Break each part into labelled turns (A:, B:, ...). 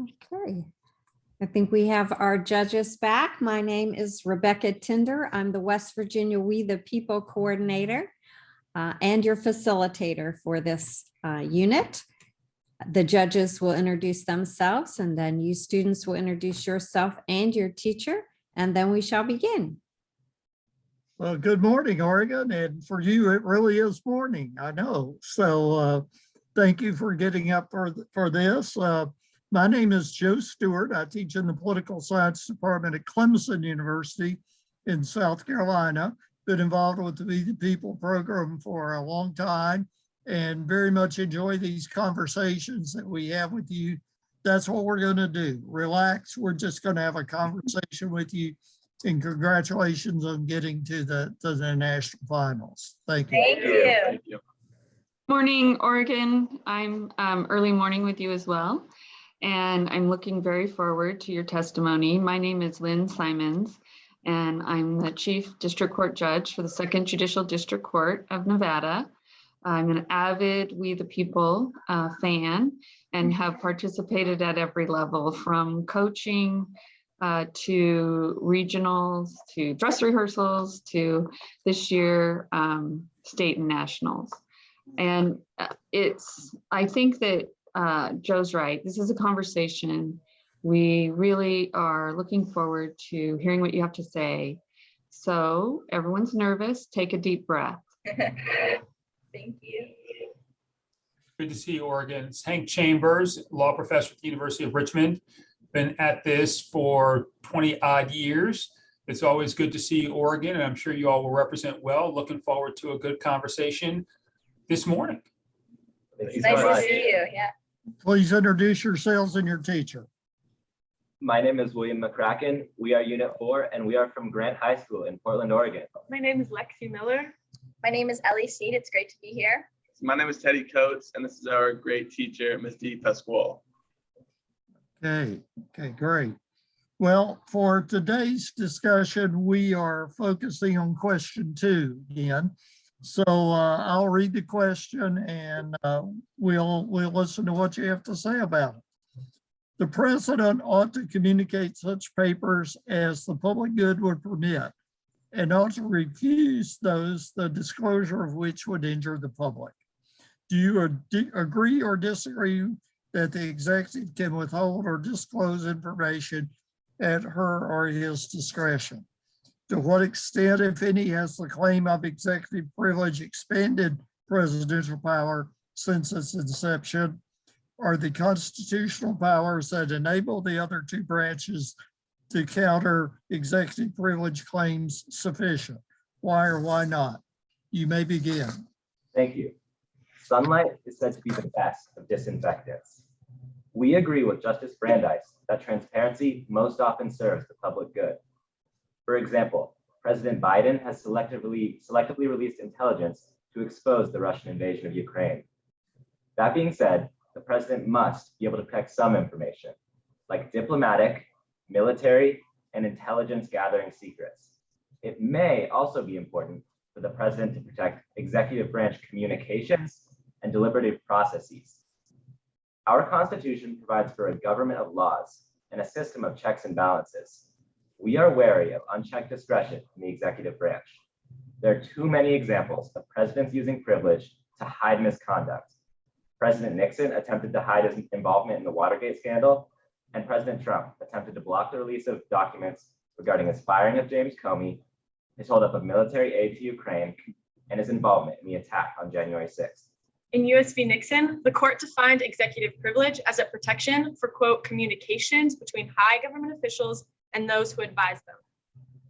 A: Okay. I think we have our judges back. My name is Rebecca Tinder. I'm the West Virginia We the People Coordinator and your facilitator for this unit. The judges will introduce themselves, and then you students will introduce yourself and your teacher, and then we shall begin.
B: Well, good morning, Oregon. And for you, it really is morning, I know. So thank you for getting up for this. My name is Joe Stewart. I teach in the Political Science Department at Clemson University in South Carolina. Been involved with the We the People program for a long time and very much enjoy these conversations that we have with you. That's what we're going to do. Relax. We're just going to have a conversation with you. And congratulations on getting to the national finals. Thank you.
C: Thank you.
D: Thank you.
C: Morning, Oregon. I'm early morning with you as well, and I'm looking very forward to your testimony. My name is Lynn Simons, and I'm the Chief District Court Judge for the Second Judicial District Court of Nevada. I'm an avid We the People fan and have participated at every level, from coaching to regionals, to dress rehearsals, to this year state and nationals. And I think that Joe's right. This is a conversation. We really are looking forward to hearing what you have to say. So everyone's nervous, take a deep breath.
D: Thank you.
E: Good to see you, Oregon. It's Hank Chambers, law professor at the University of Richmond. Been at this for 20 odd years. It's always good to see you, Oregon, and I'm sure you all will represent well. Looking forward to a good conversation this morning.
D: It's nice to see you. Yeah.
B: Please introduce yourselves and your teacher.
F: My name is William McCracken. We are Unit 4, and we are from Grant High School in Portland, Oregon.
G: My name is Lexi Miller.
D: My name is Ellie Seed. It's great to be here.
H: My name is Teddy Coates, and this is our great teacher, Ms. Dee Pasquale.
B: Okay, great. Well, for today's discussion, we are focusing on question 2 again. So I'll read the question and we'll listen to what you have to say about it. The president ought to communicate such papers as the public good would permit and ought to refuse those the disclosure of which would injure the public. Do you agree or disagree that the executive can withhold or disclose information at her or his discretion? To what extent, if any, has the claim of executive privilege expanded presidential power since its inception? Are the constitutional powers that enable the other two branches to counter executive privilege claims sufficient? Why or why not? You may begin.
F: Thank you. Sunlight is said to be the best of disinfectants. We agree with Justice Brandeis that transparency most often serves the public good. For example, President Biden has selectively released intelligence to expose the Russian invasion of Ukraine. That being said, the president must be able to protect some information, like diplomatic, military, and intelligence gathering secrets. It may also be important for the president to protect executive branch communications and deliberative processes. Our Constitution provides for a government of laws and a system of checks and balances. We are wary of unchecked discretion in the executive branch. There are too many examples of presidents using privilege to hide misconduct. President Nixon attempted to hide his involvement in the Watergate scandal, and President Trump attempted to block the release of documents regarding his firing of James Comey, his holdup of military aid to Ukraine, and his involvement in the attack on January 6th.
G: In U.S. v. Nixon, the court defined executive privilege as a protection for, quote, communications between high government officials and those who advise them.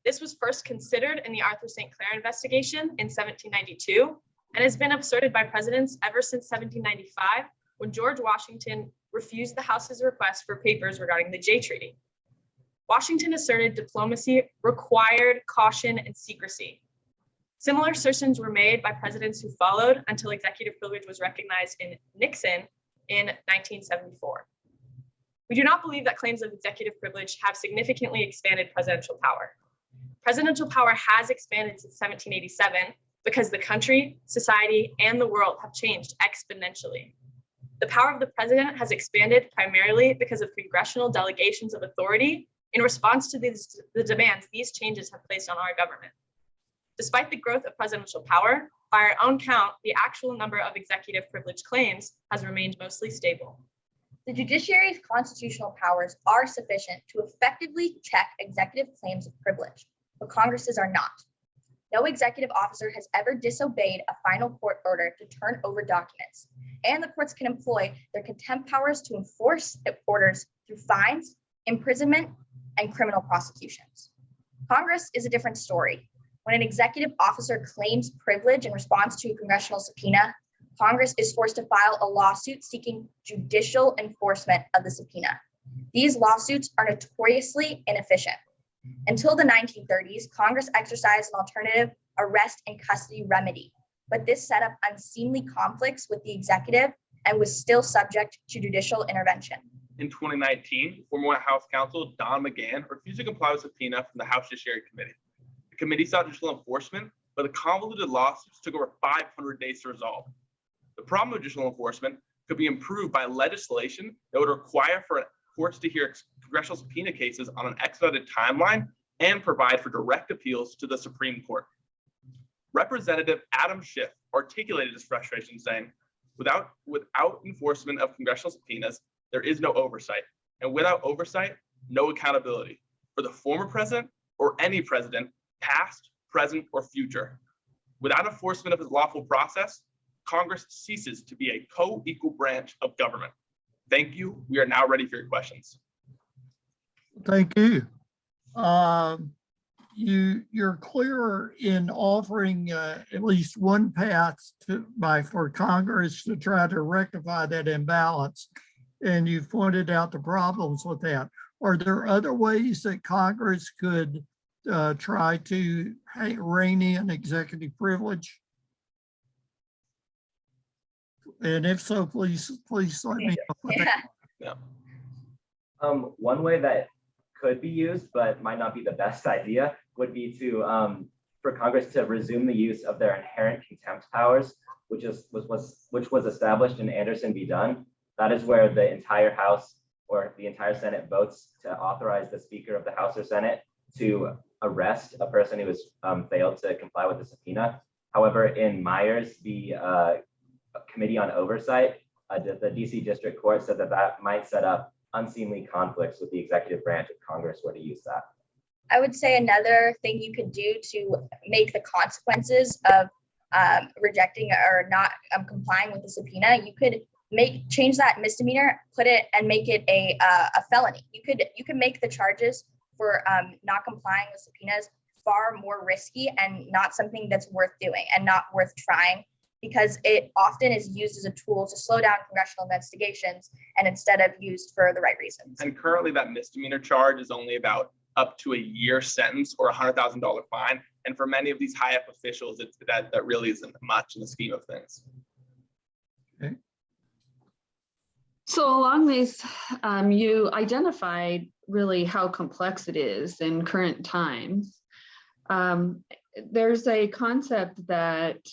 G: This was first considered in the Arthur St. Clair investigation in 1792 and has been asserted by presidents ever since 1795, when George Washington refused the House's request for papers regarding the Jay Treaty. Washington asserted diplomacy required caution and secrecy. Similar assertions were made by presidents who followed until executive privilege was recognized in Nixon in 1974. We do not believe that claims of executive privilege have significantly expanded presidential power. Presidential power has expanded since 1787 because the country, society, and the world have changed exponentially. The power of the president has expanded primarily because of congressional delegations of authority in response to the demands these changes have placed on our government. Despite the growth of presidential power, by our own count, the actual number of executive privilege claims has remained mostly stable.
D: The judiciary's constitutional powers are sufficient to effectively check executive claims of privilege, but Congress's are not. No executive officer has ever disobeyed a final court order to turn over documents, and the courts can employ their contempt powers to enforce orders through fines, imprisonment, and criminal prosecutions. Congress is a different story. When an executive officer claims privilege in response to a congressional subpoena, Congress is forced to file a lawsuit seeking judicial enforcement of the subpoena. These lawsuits are notoriously inefficient. Until the 1930s, Congress exercised an alternative arrest and custody remedy, but this set up unseemly conflicts with the executive and was still subject to judicial intervention.
H: In 2019, former White House counsel Don McGahn refused to comply with subpoena from the House Judiciary Committee. The committee sought judicial enforcement, but the convoluted lawsuits took over 500 days to resolve. The problem with judicial enforcement could be improved by legislation that would require for courts to hear congressional subpoena cases on an expedited timeline and provide for direct appeals to the Supreme Court. Representative Adam Schiff articulated his frustration, saying, without enforcement of congressional subpoenas, there is no oversight. And without oversight, no accountability for the former president or any president, past, present, or future. Without enforcement of his lawful process, Congress ceases to be a co-equal branch of government. Thank you. We are now ready for your questions.
B: Thank you. You're clear in offering at least one path for Congress to try to rectify that imbalance, and you've pointed out the problems with that. Are there other ways that Congress could try to rein in executive privilege? And if so, please let me know.
F: One way that could be used, but might not be the best idea, would be to for Congress to resume the use of their inherent contempt powers, which was established in Anderson v. Dunn. That is where the entire House or the entire Senate votes to authorize the Speaker of the House or Senate to arrest a person who has failed to comply with the subpoena. However, in Myers, the Committee on Oversight, the DC District Court said that might set up unseemly conflicts with the executive branch if Congress were to use that.
D: I would say another thing you could do to make the consequences of rejecting or not complying with the subpoena, you could change that misdemeanor, and make it a felony. You could make the charges for not complying with subpoenas far more risky and not something that's worth doing and not worth trying, because it often is used as a tool to slow down congressional investigations and instead of used for the right reasons.
H: And currently that misdemeanor charge is only about up to a year sentence or $100,000 fine. And for many of these high up officials, that really isn't much in the scheme of things.
B: Okay.
C: So along these, you identified really how complex it is in current times. There's a concept that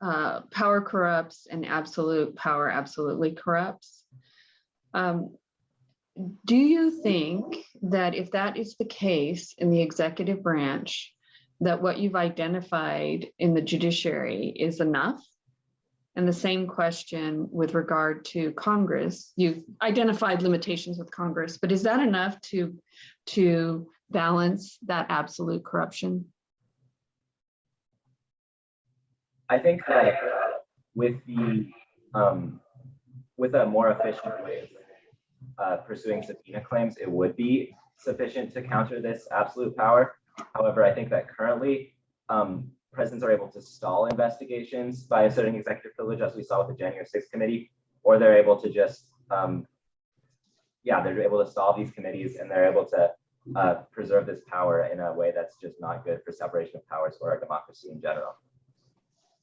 C: power corrupts and absolute power absolutely corrupts. Do you think that if that is the case in the executive branch, that what you've identified in the judiciary is enough? And the same question with regard to Congress. You've identified limitations with Congress, but is that enough to balance that absolute corruption?
F: I think that with a more efficient way of pursuing subpoena claims, it would be sufficient to counter this absolute power. However, I think that currently presidents are able to stall investigations by asserting executive privilege, as we saw with the January 6th committee, or they're able to just, they're able to stall these committees and they're able to preserve this power in a way that's just not good for separation of powers or our democracy in general.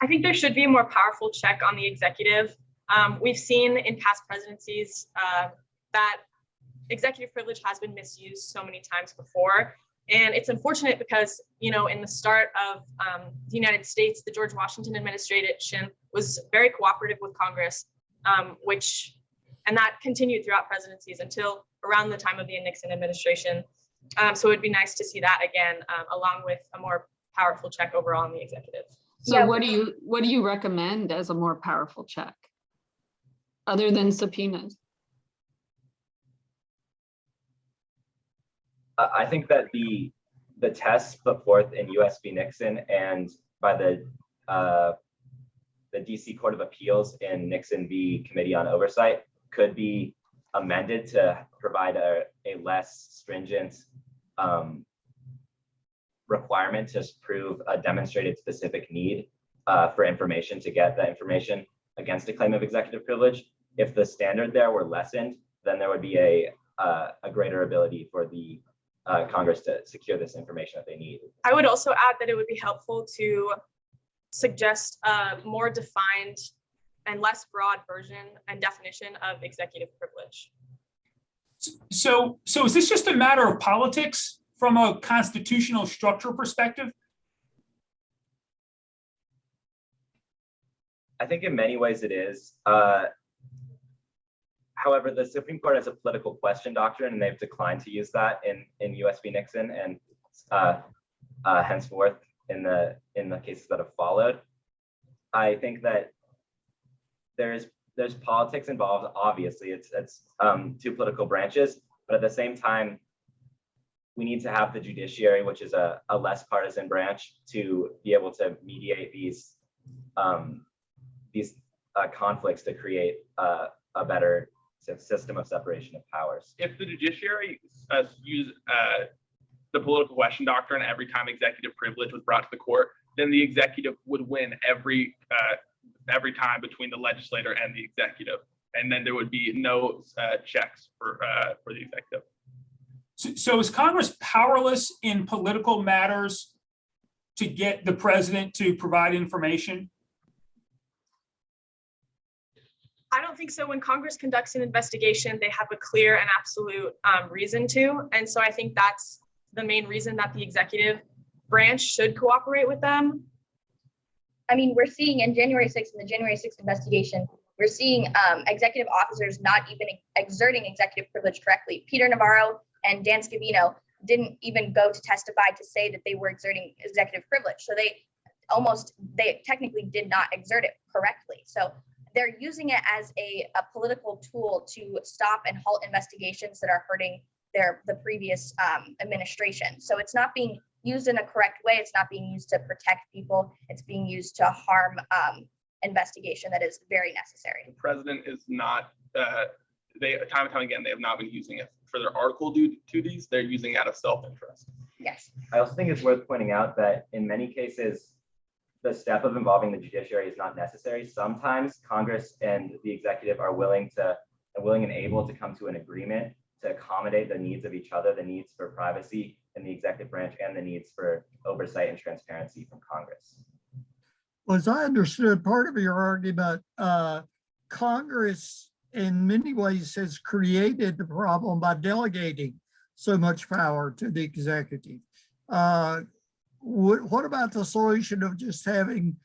G: I think there should be a more powerful check on the executive. We've seen in past presidencies that executive privilege has been misused so many times before. And it's unfortunate because, in the start of the United States, the George Washington administration was very cooperative with Congress. and that continued throughout presidencies until around the time of the Nixon administration. So it'd be nice to see that again, along with a more powerful check overall on the executive.
C: So
D: Yeah.
C: what do you recommend as a more powerful check? Other than subpoenas?
F: I think that the tests put forth in US v. Nixon and by the DC Court of Appeals in Nixon v. Committee on Oversight could be amended to provide a less stringent requirement to prove a demonstrated specific need for information to get that information against a claim of executive privilege. If the standard there were lessened, then there would be a greater ability for the Congress to secure this information that they need.
G: I would also add that it would be helpful to suggest a more defined and less broad version and definition of executive privilege.
E: So is this just a matter of politics from a constitutional structure perspective?
F: I think in many ways it is. However, the Supreme Court has a political question doctrine, and they've declined to use that in US v. Nixon and henceforth in the cases that have followed. I think that there's politics involved. Obviously, it's two political branches, but at the same time, we need to have the judiciary, which is a less partisan branch, to be able to mediate these conflicts to create a better system of separation of powers.
H: If the judiciary use the political question doctrine every time executive privilege was brought to the court, then the executive would win every time between the legislator and the executive, and then there would be no checks for the executive.
E: So is Congress powerless in political matters to get the president to provide information?
G: I don't think so. When Congress conducts an investigation, they have a clear and absolute reason to. And so I think that's the main reason that the executive branch should cooperate with them.
D: I mean, we're seeing in January 6th, in the January 6th investigation, we're seeing executive officers not even exerting executive privilege correctly. Peter Navarro and Dan Scavino didn't even go to testify to say that they were exerting executive privilege. So they technically did not exert it correctly. So they're using it as a political tool to stop and halt investigations that are hurting the previous administration. So it's not being used in a correct way. It's not being used to protect people. It's being used to harm investigation that is very necessary.
H: The president is not, time and time again, they have not been using it for their article duties. They're using it out of self-interest.
D: Yes.
F: I also think it's worth pointing out that in many cases, the step of involving the judiciary is not necessary. Sometimes Congress and the executive are willing and able to come to an agreement to accommodate the needs of each other, the needs for privacy in the executive branch and the needs for oversight and transparency from Congress.
B: Well, as I understood, part of your argument, Congress in many ways has created the problem by delegating so much power to the executive. What about the solution of just having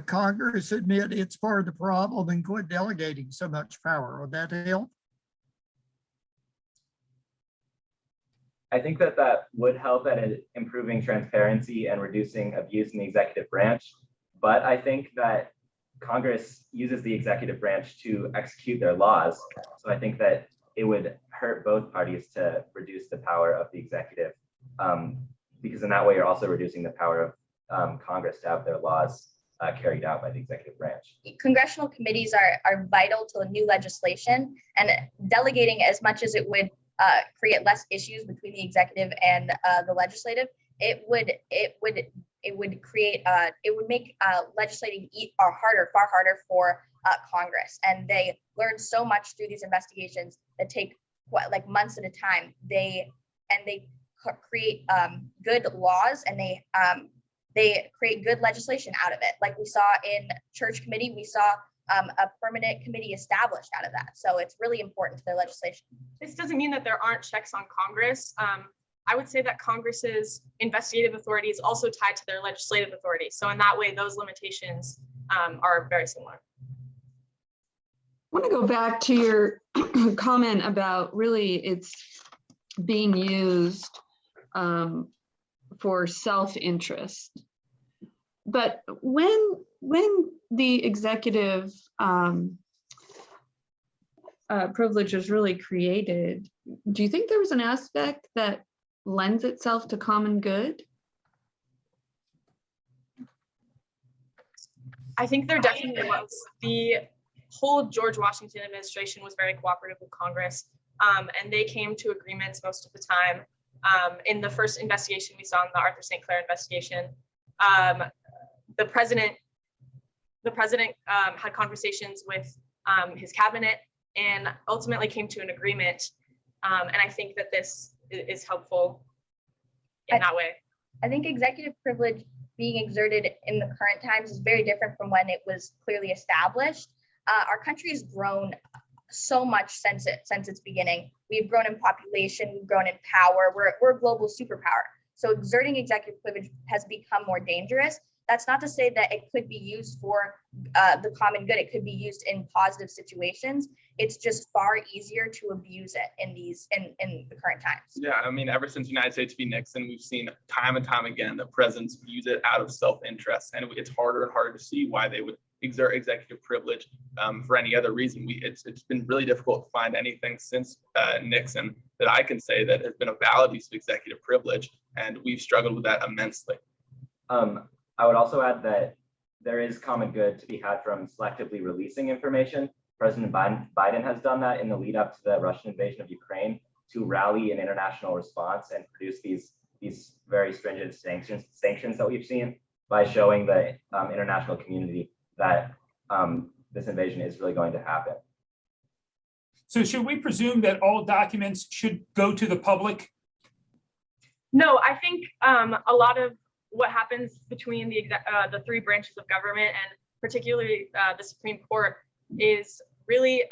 B: Congress admit it's part of the problem and quit delegating so much power? Would that help?
F: I think that would help at improving transparency and reducing abuse in the executive branch. But I think that Congress uses the executive branch to execute their laws. So I think that it would hurt both parties to reduce the power of the executive, because in that way, you're also reducing the power of Congress to have their laws carried out by the executive branch.
D: Congressional committees are vital to new legislation, and delegating as much as it would create less issues between the executive and the legislative, it would make legislating far harder for Congress. And they learn so much through these investigations that take like months at a time. They create good laws, and they create good legislation out of it. Like we saw in Church Committee, we saw a permanent committee established out of that. So it's really important to their legislation.
G: This doesn't mean that there aren't checks on Congress. I would say that Congress's investigative authority is also tied to their legislative authority. So in that way, those limitations are very similar.
C: want to go back to your comment about really it's being used for self-interest. But when the executive privilege was really created, do you think there was an aspect that lends itself to common good?
G: I think there definitely was. The whole George Washington administration was very cooperative with Congress, and they came to agreements most of the time. In the first investigation we saw in the Arthur St. Clair investigation, the president had conversations with his cabinet and ultimately came to an agreement. And I think that this is helpful in that way.
D: I think executive privilege being exerted in the current times is very different from when it was clearly established. Our country has grown so much since its beginning. We've grown in population, we've grown in power. We're a global superpower. So exerting executive privilege has become more dangerous. That's not to say that it could be used for the common good. It could be used in positive situations. It's just far easier to abuse it in the current times.
H: Yeah, I mean, ever since United States v. Nixon, we've seen time and time again that presidents use it out of self-interest, and it's harder and harder to see why they would exert executive privilege for any other reason. It's been really difficult to find anything since Nixon that I can say that has been a valid use of executive privilege, and we've struggled with that immensely.
F: I would also add that there is common good to be had from selectively releasing information. President Biden has done that in the lead up to the Russian invasion of Ukraine to rally an international response and produce these very stringent sanctions that we've seen by showing the international community that this invasion is really going to happen.
E: So should we presume that all documents should go to the public?
G: No, I think a lot of what happens between the three branches of government, and particularly the Supreme Court, is really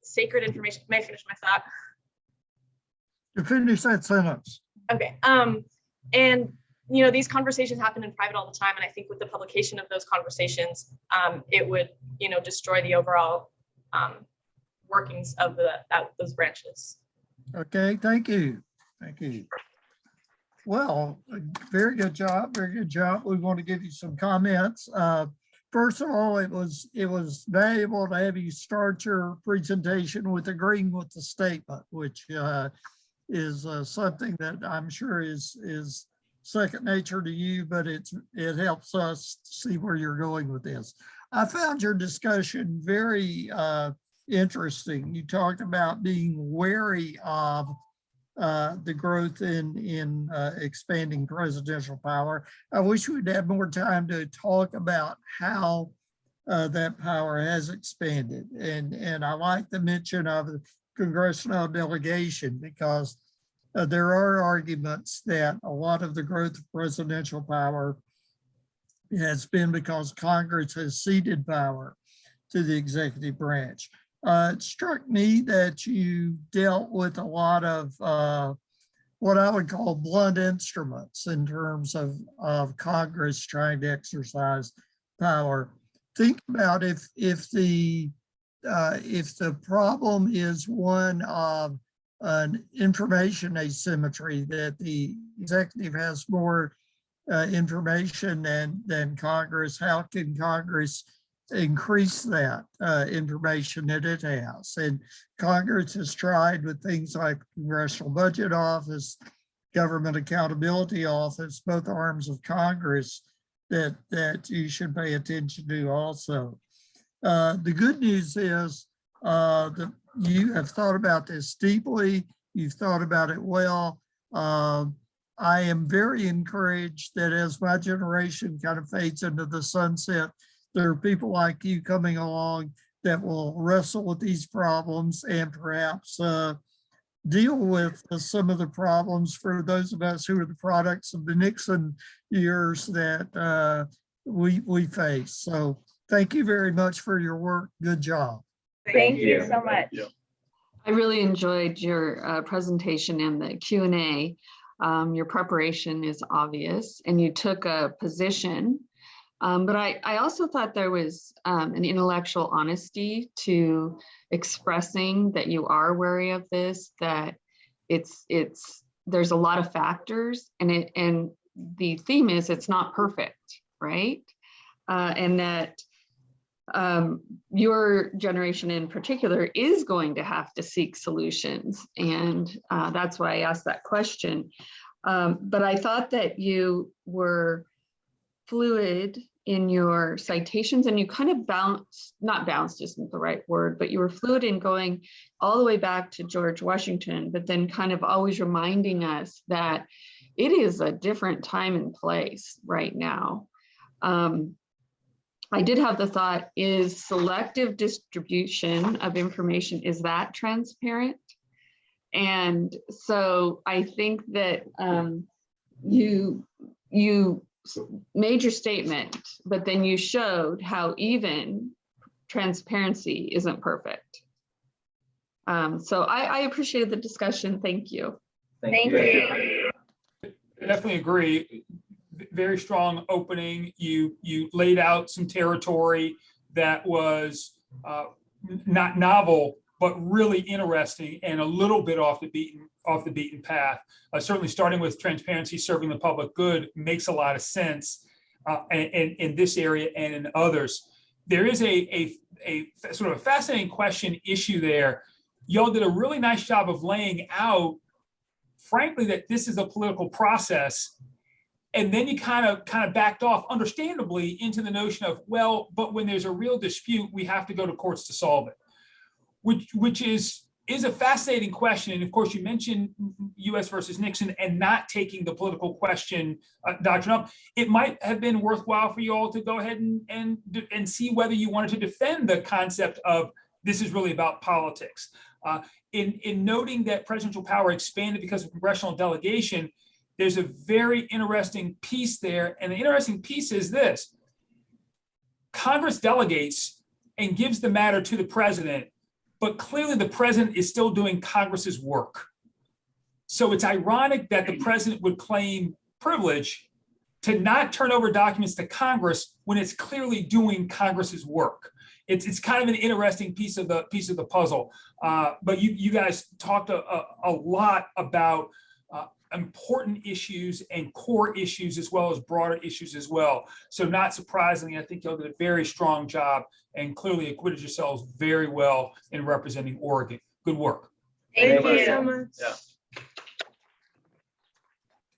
G: sacred information. May I finish my thought?
B: To finish that sentence.
G: Okay. And you know, these conversations happen in private all the time, and I think with the publication of those conversations, it would, you know, destroy the overall workings of those branches.
B: Okay, thank you. Thank you. Well, very good job. Very good job. We want to give you some comments. First of all, it was valuable to have you start your presentation with agreeing with the statement, which is something that I'm sure is second nature to you, but it helps us see where you're going with this. I found your discussion very interesting. You talked about being wary of the growth in expanding presidential power. I wish we'd have more time to talk about how that power has expanded. And I like the mention of the congressional delegation, because there are arguments that a lot of the growth of presidential power has been because Congress has ceded power to the executive branch. It struck me that you dealt with a lot of what I would call blunt instruments in terms of Congress trying to exercise power. Think about if the problem is one of an information asymmetry, that the executive has more information than Congress, how can Congress increase that information that it has? And Congress has tried with things like Congressional Budget Office, Government Accountability Office, both arms of Congress that you should pay attention to also. The good news is that you have thought about this deeply. You've thought about it well. I am very encouraged that as my generation kind of fades into the sunset, there are people like you coming along that will wrestle with these problems and perhaps deal with some of the problems for those of us who are the products of the Nixon years that we face. So thank you very much for your work. Good job.
D: Thank you so much.
C: I really enjoyed your presentation and the Q&A. Your preparation is obvious, and you took a position But I also thought there was an intellectual honesty to expressing that you are wary of this, that there's a lot of factors, and the theme is it's not perfect, right? And that your generation in particular is going to have to seek solutions. And that's why I asked that question. But I thought that you were fluid in your citations, and you kind of not bounced isn't the right word, but you were fluid in going all the way back to George Washington, but then kind of always reminding us that it is a different time and place right now. I did have the thought, is selective distribution of information, is that transparent? And so I think that you made your statement, but then you showed how even transparency isn't perfect. So I appreciated the discussion. Thank you.
D: Thank you.
E: Definitely agree. Very strong opening. You laid out some territory that was not novel, but really interesting and a little bit off the beaten path. Certainly starting with transparency, serving the public good makes a lot of sense in this area and in others. There is a sort of a fascinating question issue there. Y'all did a really nice job of laying out, frankly, that this is a political process. And then you kind of backed off, understandably, into the notion of, well, but when there's a real dispute, we have to go to courts to solve it, which is a fascinating question. And of course, you mentioned U.S. versus Nixon and not taking the political question doctrine up. It might have been worthwhile for you all to go ahead and see whether you wanted to defend the concept of this is really about politics. In noting that presidential power expanded because of congressional delegation, there's a very interesting piece there. And the interesting piece is this: Congress delegates and gives the matter to the president, but clearly the president is still doing Congress's work. So it's ironic that the president would claim privilege to not turn over documents to Congress when it's clearly doing Congress's work. It's kind of an interesting piece of the puzzle. But you guys talked a lot about important issues and core issues, as well as broader issues as well. So not surprisingly, I think y'all did a very strong job and clearly acquitted yourselves very well in representing Oregon. Good work.
D: Thank
H: you
D: you.
G: so much.
H: Yeah.